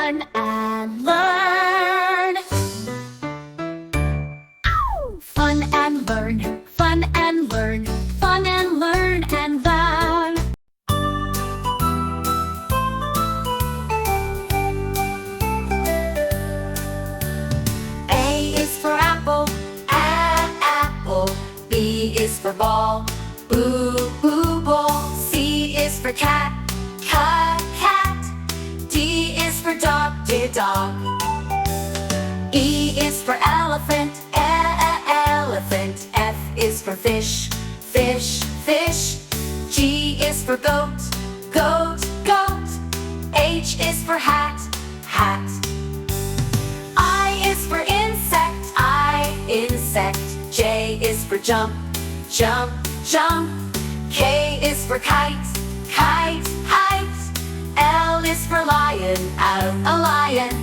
fun and learn. Fun and learn, fun and learn, fun and learn and learn. A is for apple, apple. B is for ball, boo, boo, ball. C is for cat, cat, cat. D is for dog, dear dog. E is for elephant, elephant. F is for fish, fish, fish. G is for goat, goat, goat. H is for hat, hat. I is for insect, insect. J is for jump, jump, jump. K is for kite, kite, kite. L is for lion, a lion.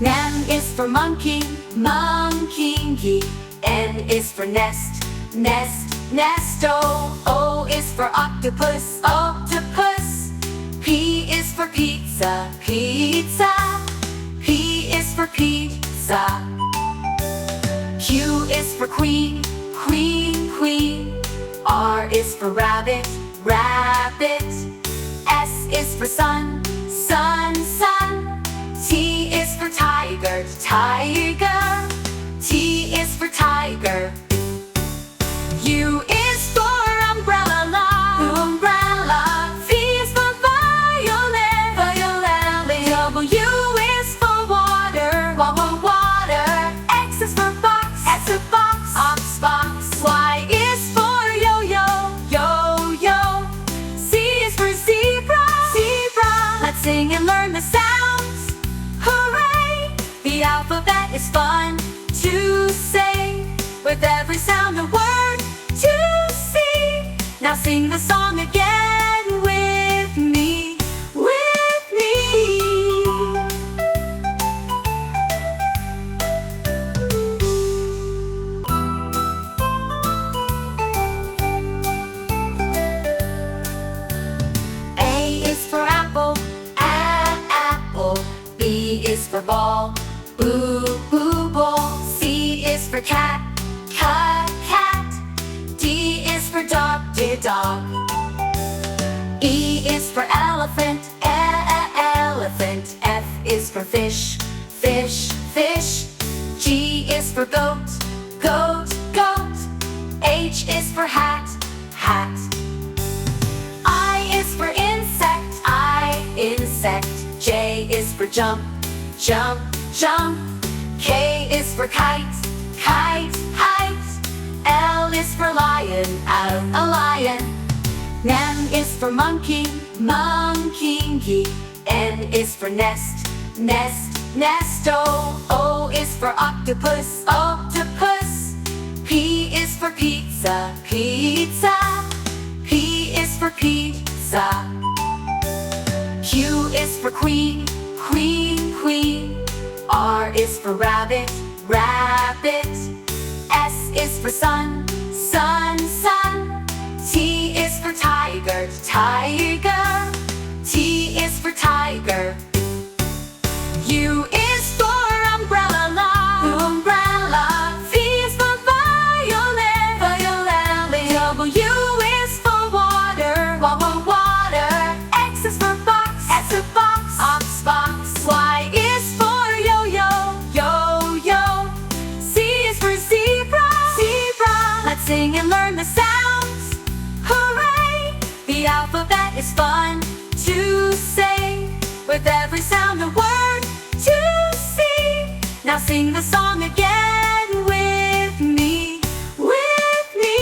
M is for monkey, monkey. N is for nest, nest, nest. O is for octopus, octopus. P is for pizza, pizza. P is for pizza. Q is for queen, queen, queen. R is for rabbit, rabbit. S is for sun, sun, sun. T is for tiger, tiger. T is for tiger. U is for umbrella, umbrella. V is for violin, violin. W is for water, water. X is for box, box, box. Y is for yo-yo, yo-yo. Z is for zebra, zebra. Let's sing and learn the sounds. Hooray! The alphabet is fun to say. With every sound a word to see. Now sing the song again with me, with me. A is for apple, apple. B is for ball, boo, boo, ball. C is for cat, cat, cat. D is for dog, dear dog. E is for elephant, elephant. F is for fish, fish, fish. G is for goat, goat, goat. H is for hat, hat. I is for insect, insect. J is for jump, jump, jump. K is for kite, kite, kite. L is for lion, a lion. M is for monkey, monkey. N is for nest, nest, nest. O is for octopus, octopus. P is for pizza, pizza. P is for pizza. Q is for queen, queen, queen. R is for rabbit, rabbit. S is for sun, sun, sun. T is for tiger, tiger. T is for tiger. U is for umbrella, umbrella. V is for violin, violin. W is for water, water. X is for box, box, box. Y is for yo-yo, yo-yo. Z is for zebra, zebra. Let's sing and learn the sounds. Hooray! The alphabet is fun to say. With every sound a word to see. Now sing the song again with me, with me.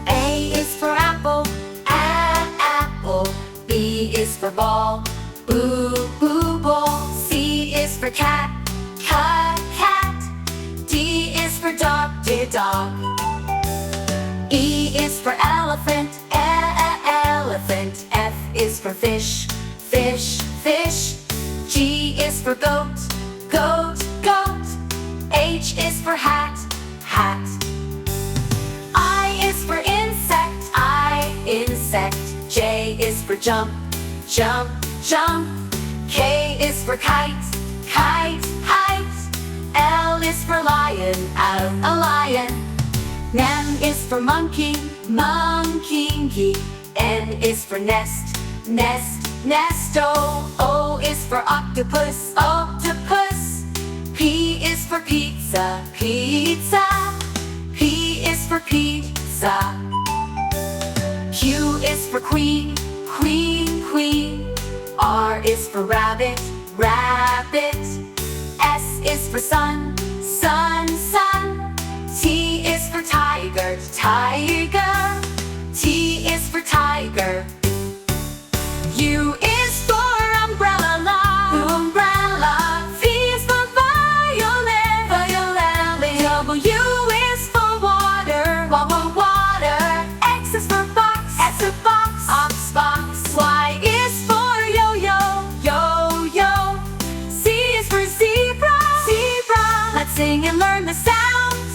A is for apple, apple. B is for ball, boo, boo, ball. C is for cat, cat, cat. D is for dog, dear dog. E is for elephant, elephant. F is for fish, fish, fish. G is for goat, goat, goat. H for hat, hat. I is for insect, insect. J is for jump, jump, jump. K is for kite, kite, kite. L is for lion, a lion. M is for monkey, monkey. N is for nest, nest, nest. O is for octopus, octopus. P is for pizza, pizza. P is for pizza. Q is for queen, queen, queen. R is for rabbit, rabbit. S is for sun, sun, sun. T is for tiger, tiger. T is for tiger. U is for umbrella, umbrella. V is for violet, violet. W is for water, water. X is for box, box, box. Y is for yo-yo, yo-yo. Z is for zebra, zebra. Let's sing and learn the sounds.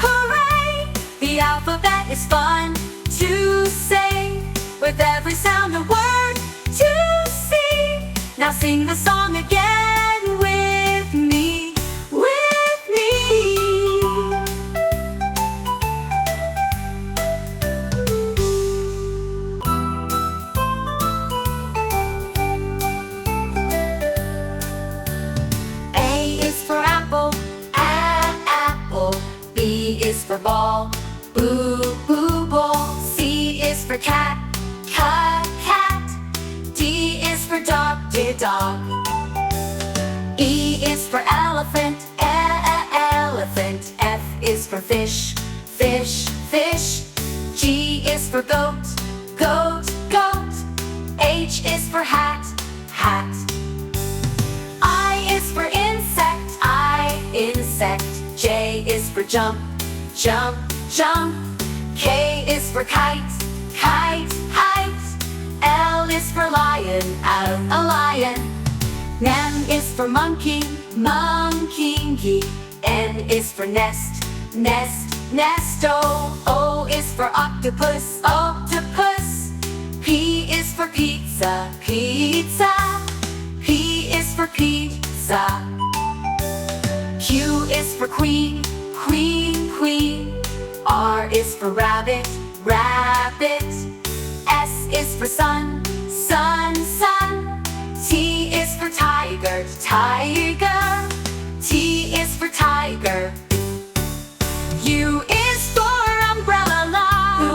Hooray! The alphabet is fun to say, with every sound a word to see. Now sing the song again with me, with me. A is for apple, apple. B is for ball, boo, boo, ball. C is for cat, cat, cat. D is for dog, dear dog. E is for elephant, elephant. F is for fish, fish, fish. G is for goat, goat, goat. H is for hat, hat. I is for insect, insect. J is for jump, jump, jump. K is for kite, kite, kite. L is for lion, a lion. M is for monkey, monkey. N is for nest, nest, nest. O is for octopus, octopus. P is for pizza, pizza. P is for pizza. Q is for queen, queen, queen. R is for rabbit, rabbit. S is for sun, sun, sun. T is for tiger, tiger. T is for tiger. U is for umbrella,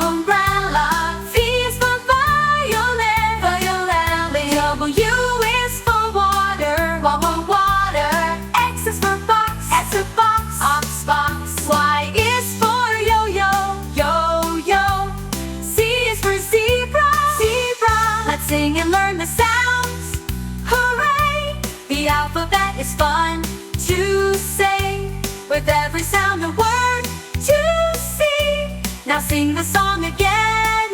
umbrella. V is for violet, violet. W is for water, water. X is for box, box, box. Y is for yo-yo, yo-yo. Z is for zebra, zebra. Let's sing and learn the sounds. Hooray! The alphabet is fun to say, with every sound a word to see. Now sing the song again